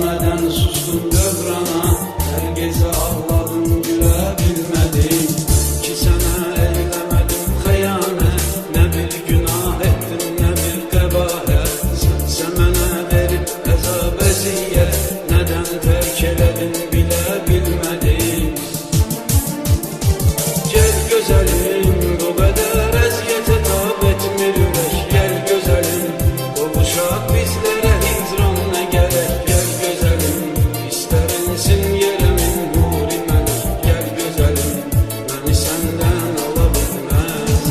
neden sustum dövrana? Her gece ağladım, gülebilmedim. 2 sene eylemedim hıyanet, ne bir günah ettim ne bir kebaret. Sense mənə verip əzab əziyyət, neden terk eledin bilebilmedim. Gel güzelim, bu kadar əziyyətə tab etmir ürək. Gel güzelim, qovuşaq bizlərə hicran nə gərək. Gel güzelim, istərinsin yeremin nuri mələk. Gel güzelim, məni səndən ala bilməz.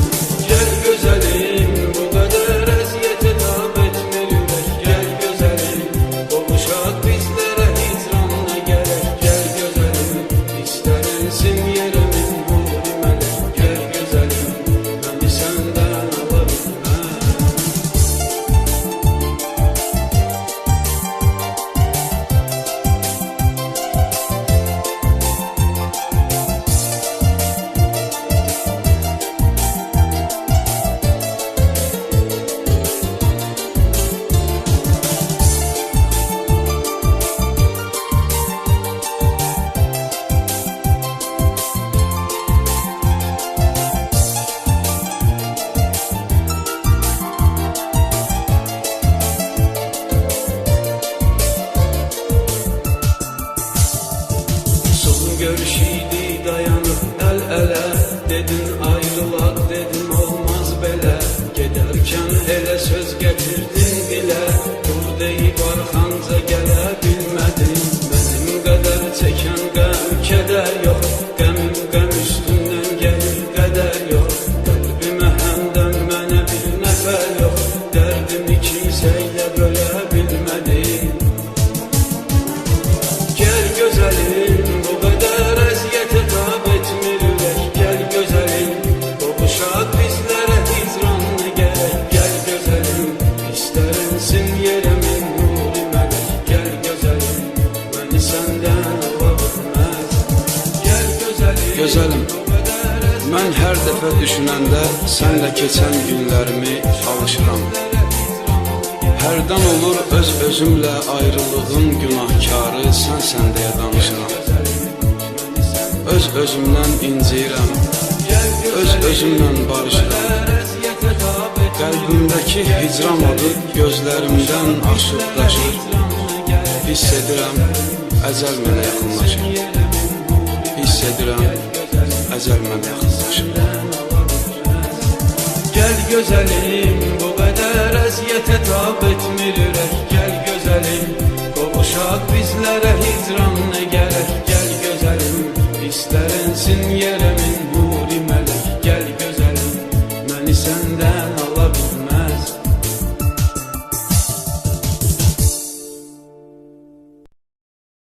Gel güzelim, bu kadar əziyyətə tab etmir ürək. Gel güzelim, qovuşaq bizlərə hicran nə gərək. Gel güzelim, istərinsin yeremin nuri mələk. Gel güzelim, məni səndən ala bilməz. Son görüşüydü dayanıp el ele, dedin ayrılak dedim olmaz belə. Giderken ele söz getirdin dile, dur deyip arxanca gələ bilmədim. Benim kadar çeken qəm keder yok, qəmim qəm üstünden gelir qədər yok. Qəlbimə həmdən mənə bir nəfər yok, dərdimi kimsəyə bölə bilmədim. Gel güzelim, bu kadar əziyyətə tab etmir ürək. Gel güzelim, qovuşaq bizlərə hicran nə gərək. Gel güzelim, istərinsin yeremin nuri mələk. Gel güzelim, məni səndən ala bilməz. Gel güzelim, Gözəlim, mən hər dəfə düşünəndə sənlə keçən günlərimi alışıram. Hərdən olur öz-özümlə ayrılığın günahkarı sənsən deyə danışıram. Öz-özümdən inciyirəm, öz-özümlə barışıram. Qəlbimdəki hicran odu gözlərimdən aşıb daşır. Hiss edirəm, əcəl mənə yaxınlaşır. Hiss edirəm, əcəl mənə yaxınlaşır. gel güzelim, bu kadar əziyyətə tab etmir ürək. Gel güzelim, qovuşaq bizlərə hicran nə gərək. Gel güzelim, istərinsin yerə